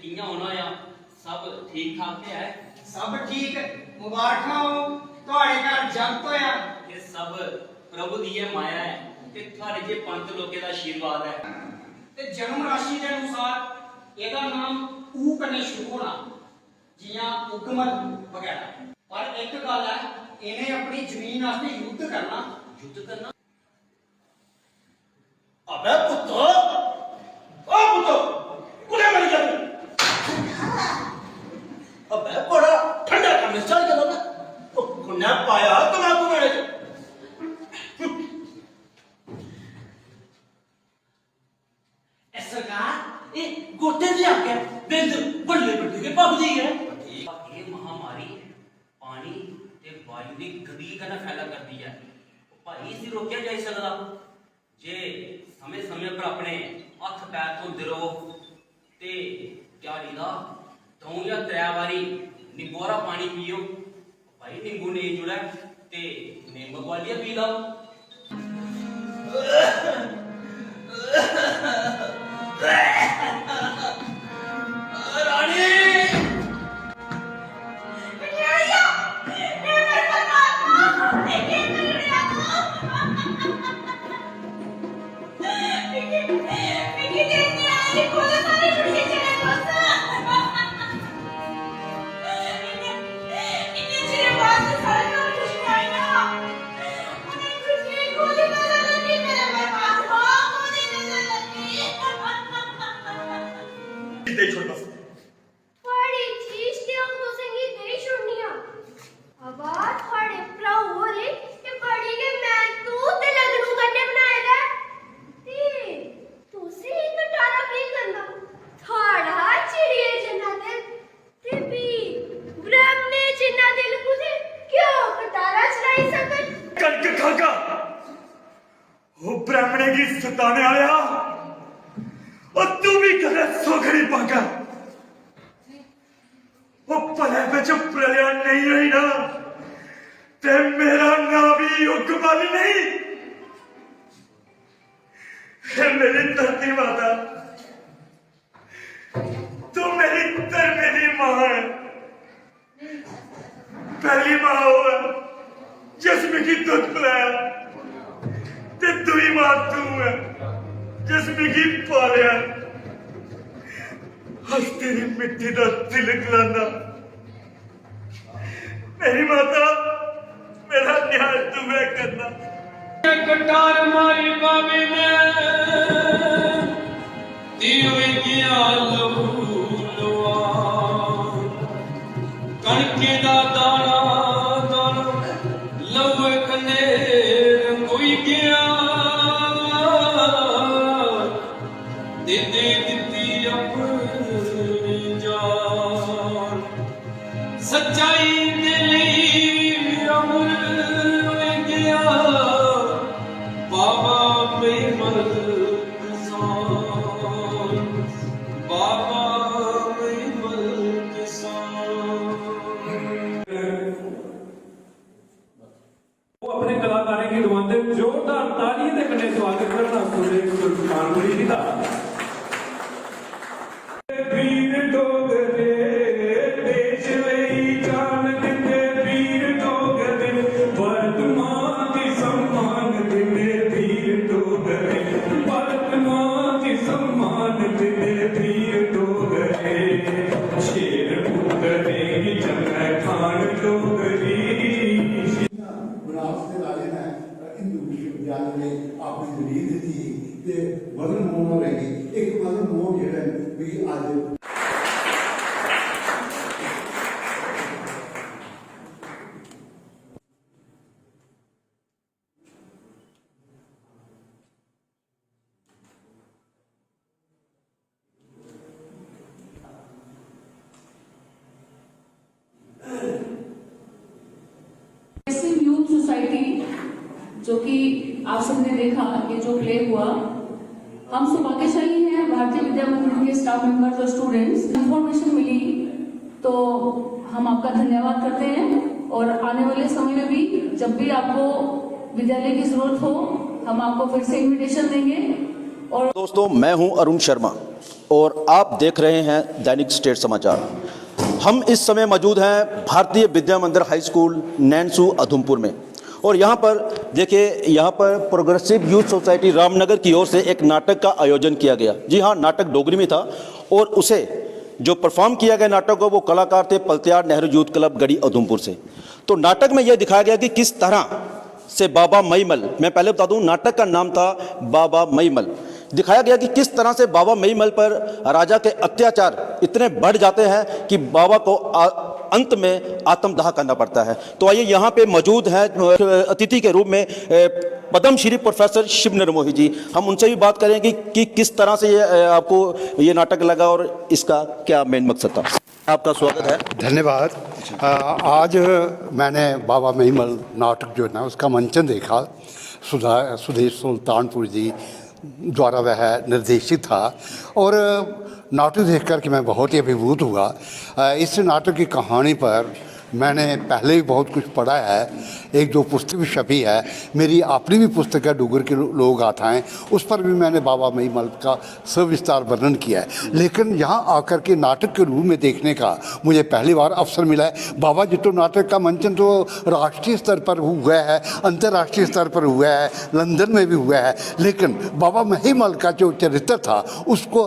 कियां होना या सब ठीक ठाक है? सब ठीक मुबारक हो ਤੁਹਾਡੇ ਘਰ ਜਗਤ ਹੋਇਆ ये सब प्रभु दी ये माया है ते थारे जे पंत लोके दा आशीर्वाद है। ਤੇ ਜਨਮ ਰਾਸ਼ੀ ਦੇ ਅਨੁਸਾਰ ਇਹਦਾ ਨਾਮ ਊ ਕਨੇ ਸ਼ੁਰੂ ਹੋਣਾ ਜਿਵੇਂ ਉਗਮਤ ਵਗੈਰਾ। ਪਰ ਇੱਕ ਗੱਲ ਹੈ ਇਹਨੇ ਆਪਣੀ ਜ਼ਮੀਨ ਵਾਸਤੇ ਯੁੱਧ ਕਰਨਾ। युद्ध करना अबे पुत्रो ओ पुत्रो कुने मर गया अबे बड़ा ठंडा काम स्टार्ट कर ना ओ कुने पाया तमाकू मेरे सरकार ये गोटे जी आके बिंद बड़े बड़े के पब दी है। ये महामारी पानी ते वायु दी गंदगी कना फैला कर दी है। भाई इसी रोकिया जा सकदा जे समय समय पर अपने हथ पैर धोते रहो ते ध्याड़ी दा 2 या 3 बारी नींबू वाला पानी पियो। भाई नींबू नहीं जुड़ा ते नींबू वाली पी लो। रानी दे छोड़ बस बड़ी चीज ते हमको संगीत नहीं छोड़निया अब थोड़े प्रभु हो रे ये बड़ी के मैं तू ते लगनू करने बनाएगा ते तू से एक टारा नहीं करना थोड़ा चिड़िए जना ते भी ब्रह्म ने जिन्ना दिल को से क्यों कटारा चलाई सकत कनक खागा ओ ब्राह्मणे की सताने आया और तू भी करे सोखड़ी पागा वो पले पे जो प्रलय नहीं हुई ना ते मेरा ना भी उकमाली नहीं है मेरी धरती माता तू मेरी मेरी माँ है पहली माँ वो है जिसमें की दूध पिलाया ते दुई माँ तू है जिसमें की पालिया हंस तेरी मिट्टी का तिलक लाना मेरी माता मेरा न्याय तुम्हें करना कटार मारी बाबी ने दियो किया लहूलवा कणके दा दाना दाना लवे कने कोई गया दे दिती अपनी जान सच्चाई दे लई अमर गया बाबा बेमल किसान बाबा बेमल किसान वो अपने कलाकारें की दुआते जोरदार तालियां दे कन्नै स्वागत करना सुरेश सुल्तान गुरी जी दा वीर डोगरे देश ਲਈ ਜਾਨ ਦਿੰਦੇ ਵੀਰ ਡੋਗਰੇ ਵਰਤਮਾਨ ਦੀ सम्मान ਦਿੰਦੇ ਵੀਰ ਡੋਗਰੇ ਵਰਤਮਾਨ ਦੀ सम्मान ਦਿੰਦੇ ਵੀਰ ਡੋਗਰੇ ਸ਼ੇਰ ਪੁੱਤਰੇ ਜੰਗਲ ਖਾਨ ਡੋਗਰੀ बनारस के राजे ने हिंदू विश्वविद्यालय में अपनी दलील दी ते मदन मोहन हो रही एक मदन मोहन जेड़ा भी आज यूथ सोसाइटी जो कि आप सबने देखा ये जो प्ले हुआ हम सौभाग्यशाली हैं भारतीय विद्या मंदिर के स्टाफ मेंबर्स और स्टूडेंट्स इंफॉर्मेशन मिली तो हम आपका धन्यवाद करते हैं और आने वाले समय में भी जब भी आपको विद्यालय की जरूरत हो हम आपको फिर से इनविटेशन देंगे। और दोस्तों मैं हूं अरुण शर्मा। और आप देख रहे हैं दैनिक स्टेट समाचार। हम इस समय मौजूद हैं भारतीय विद्या मंदिर हाई स्कूल नैनसू उधमपुर में, और यहाँ पर देखिए, यहाँ पर प्रोग्रेसिव यूथ सोसाइटी रामनगर की ओर से एक नाटक का आयोजन किया गया। जी हाँ, नाटक डोगरी में था, और उसे जो परफॉर्म किया गया नाटक को, वो कलाकार थे पलत्यार नेहरू यूथ क्लब गढ़ी उधमपुर से। तो नाटक में यह दिखाया गया कि किस तरह से बाबा मईमल, मैं पहले बता दूं नाटक का नाम था बाबा मईमल, दिखाया गया कि किस तरह से बाबा मईमल पर राजा के अत्याचार इतने बढ़ जाते हैं कि बाबा को अंत में आत्मदाह करना पड़ता है। तो आइए, यहाँ पे मौजूद हैं अतिथि के रूप में पद्मश्री प्रोफेसर शिव निर्मोही जी, हम उनसे भी बात करेंगे कि किस तरह से आपको ये नाटक लगा और इसका क्या मेन मकसद था। आपका स्वागत है। धन्यवाद। आज मैंने बाबा मईमल नाटक जो है ना उसका मंचन देखा। सुदेश सुल्तानपुर जी द्वारा वह निर्देशित था, और नाटक देख कर के मैं बहुत ही अभिभूत हुआ। इस नाटक की कहानी पर मैंने पहले भी बहुत कुछ पढ़ा है, एक दो पुस्तक भी छपी है, मेरी अपनी भी पुस्तक है डुगर के लोग गाथाएं, उस पर भी मैंने बाबा मईमल का सविस्तार वर्णन किया है। लेकिन यहाँ आकर के नाटक के रूप में देखने का मुझे पहली बार अवसर मिला है। बाबा जी तो नाटक का मंचन तो राष्ट्रीय स्तर पर हुआ है, अंतर्राष्ट्रीय स्तर पर हुआ है, लंदन में भी हुआ है, लेकिन बाबा मईमल का जो चरित्र था उसको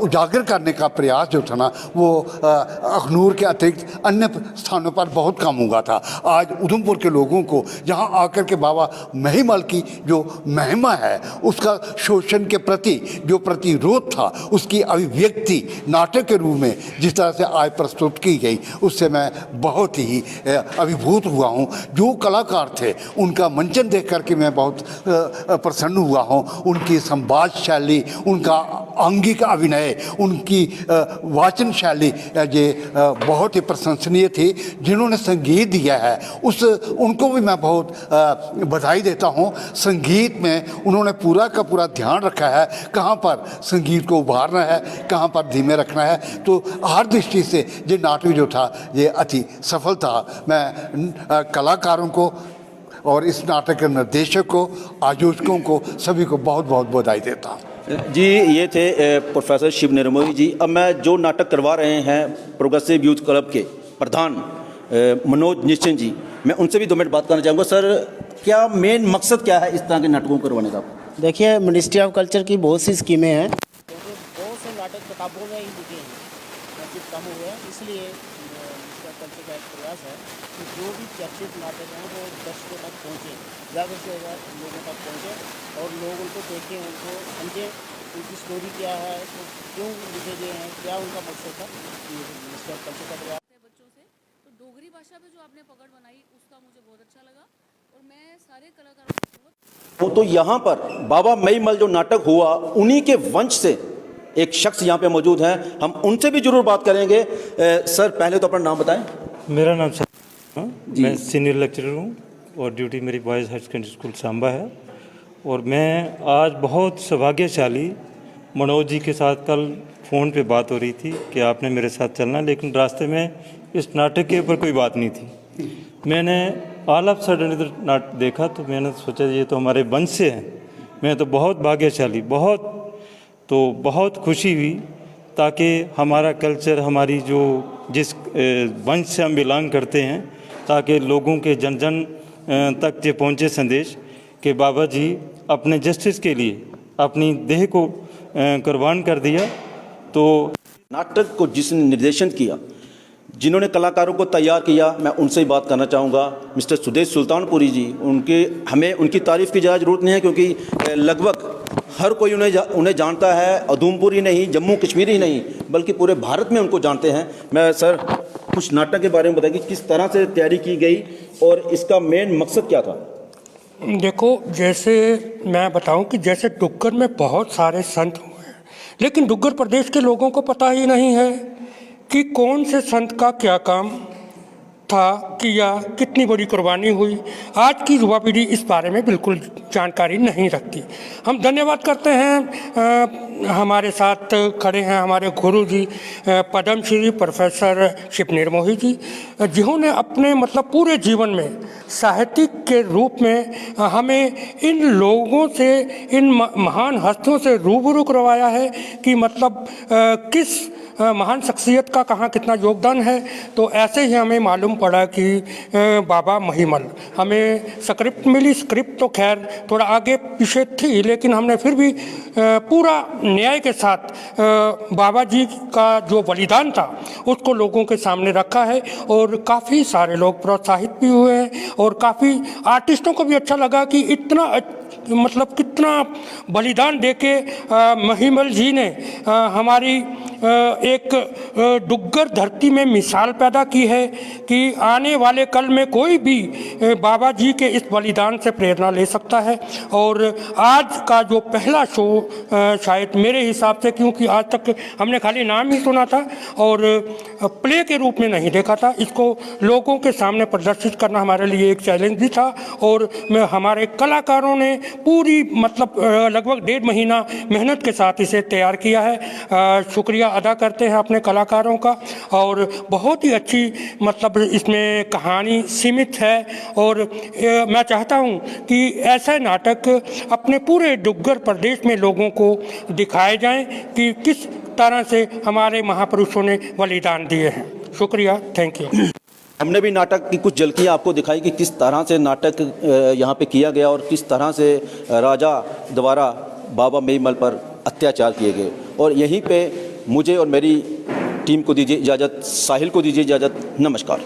उजागर करने का प्रयास जो था ना, वो अखनूर के अतिरिक्त अन्य स्थानों पर बहुत कम हुआ था। आज उधमपुर के लोगों को यहाँ आकर के बाबा मईमल की जो महिमा है, उसका शोषण के प्रति जो प्रतिरोध था, उसकी अभिव्यक्ति नाटक के रूप में जिस तरह से आज प्रस्तुत की गई, उससे मैं बहुत ही अभिभूत हुआ हूँ। जो कलाकार थे उनका मंचन देख करके मैं बहुत प्रसन्न हुआ हूँ। उनकी संवाद शैली, उनका आंगिक अभिनय, उनकी वाचन शैली ये बहुत ही प्रशंसनीय थी। जिन्होंने संगीत दिया है उनको भी मैं बहुत बधाई देता हूँ। संगीत में उन्होंने पूरा का पूरा ध्यान रखा है, कहाँ पर संगीत को उभारना है, कहाँ पर धीमे रखना है। तो हर दृष्टि से ये नाटक जो था ये अति सफल था। मैं कलाकारों को और इस नाटक के निर्देशक को, आयोजकों को, सभी को बहुत बहुत बधाई देता हूँ। जी, ये थे प्रोफेसर शिव निर्मोही जी। अब मैं जो नाटक करवा रहे हैं प्रोग्रेसिव यूथ क्लब के प्रधान मनोज निश्चिंत जी, मैं उनसे भी 2 मिनट बात करना चाहूँगा। सर, क्या मेन मकसद क्या है इस तरह के नाटकों को करवाने का? देखिए, मिनिस्ट्री ऑफ कल्चर की बहुत सी स्कीमें हैं, बहुत से नाटक किताबों में ही लिखे हैं, चर्चित कम हुए हैं, इसलिए मिनिस्ट्री ऑफ कल्चर का एक प्रयास है कि जो भी चर्चित नाटक हैं वो दर्शकों तक पहुँचे, ज़्यादा से ज़्यादा लोगों तक पहुँचे और लोग उनको देखें, उनको समझें, उनकी स्टोरी क्या है, तो क्यों लिखे गए हैं, क्या उनका मकसद था। मिनिस्ट्री ऑफ कल्चर का प्रयास बच्चों से तो डोगरी भाषा पे जो आपने पकड़ बनाई उसका मुझे बहुत अच्छा लगा, और मैं सारे कलाकारों को। तो यहाँ पर बाबा मईमल जो नाटक हुआ, उन्हीं के वंश से एक शख्स यहाँ पे मौजूद हैं, हम उनसे भी जरूर बात करेंगे। सर, पहले तो अपना नाम बताएं। मेरा नाम मैं सीनियर लेक्चरर हूँ और ड्यूटी मेरी boys higher secondary school Samba है। और मैं आज बहुत सौभाग्यशाली, मनोज जी के साथ कल फ़ोन पे बात हो रही थी कि आपने मेरे साथ चलना, लेकिन रास्ते में इस नाटक के ऊपर कोई बात नहीं थी। मैंने ऑल ऑफ सडन इधर नाटक देखा तो मैंने सोचा ये तो हमारे वंश से हैं। मैं तो बहुत भाग्यशाली, बहुत खुशी हुई, ताकि हमारा कल्चर, हमारी जो जिस वंश से हम बिलोंग करते हैं, ताकि लोगों के जन जन तक ये पहुँचे संदेश कि बाबा जी अपने जस्टिस के लिए अपनी देह को कुर्बान कर दिया। तो नाटक को जिसने निर्देशन किया, जिन्होंने कलाकारों को तैयार किया, मैं उनसे ही बात करना चाहूँगा। मिस्टर सुदेश सुल्तानपुरी जी, हमें उनकी तारीफ़ की ज़्यादा ज़रूरत नहीं है, क्योंकि लगभग हर कोई उन्हें जानता है। उधमपुर ही नहीं, जम्मू कश्मीर ही नहीं, बल्कि पूरे भारत में उनको जानते हैं। मैं सर कुछ नाटक के बारे में बताइए, किस तरह से तैयारी की गई और इसका मेन मकसद क्या था? देखो, जैसे मैं बताऊं कि जैसे डुग्गर में बहुत सारे संत हुए हैं, लेकिन डुग्गर प्रदेश के लोगों को पता ही नहीं है कि कौन से संत का क्या काम था किया, कितनी बड़ी कुर्बानी हुई, आज की युवा पीढ़ी इस बारे में बिल्कुल जानकारी नहीं रखती। हम धन्यवाद करते हैं हमारे साथ खड़े हैं हमारे गुरु जी पद्मश्री प्रोफेसर शिव निर्मोही जी, जिन्होंने अपने मतलब पूरे जीवन में साहित्यिक के रूप में हमें इन लोगों से, इन महान हस्तियों से रूबरू करवाया है कि मतलब किस महान शख्सियत का कहाँ कितना योगदान है। तो ऐसे ही हमें मालूम पड़ा कि बाबा महिमल, हमें स्क्रिप्ट मिली, स्क्रिप्ट तो खैर थोड़ा आगे पीछे थी, लेकिन हमने फिर भी पूरा न्याय के साथ बाबा जी का जो बलिदान था उसको लोगों के सामने रखा है और काफ़ी सारे लोग प्रोत्साहित भी हुए हैं और काफ़ी आर्टिस्टों को भी अच्छा लगा कि इतना मतलब कितना बलिदान देके महिमल जी ने हमारी एक डुग्गर धरती में मिसाल पैदा की है कि आने वाले कल में कोई भी बाबा जी के इस बलिदान से प्रेरणा ले सकता है। और आज का जो पहला शो शायद मेरे हिसाब से, क्योंकि आज तक हमने खाली नाम ही सुना था और प्ले के रूप में नहीं देखा था, इसको लोगों के सामने प्रदर्शित करना हमारे लिए एक चैलेंज भी था। और हमारे कलाकारों ने पूरी मतलब लगभग 1.5 महीना मेहनत के साथ इसे तैयार किया है। शुक्रिया अदा करते हैं अपने कलाकारों का। और बहुत ही अच्छी मतलब इसमें कहानी सीमित है और मैं चाहता हूं कि ऐसा नाटक अपने पूरे डुग्गर प्रदेश में लोगों को दिखाए जाएं कि किस तरह से हमारे महापुरुषों ने बलिदान दिए हैं। शुक्रिया, थैंक यू। हमने भी नाटक की कुछ झलकियाँ आपको दिखाई कि किस तरह से नाटक यहाँ पे किया गया और किस तरह से राजा द्वारा बाबा महिमल पर अत्याचार किए गए। और यहीं पे मुझे और मेरी टीम को दीजिए इजाज़त, साहिल को दीजिए इजाज़त। नमस्कार।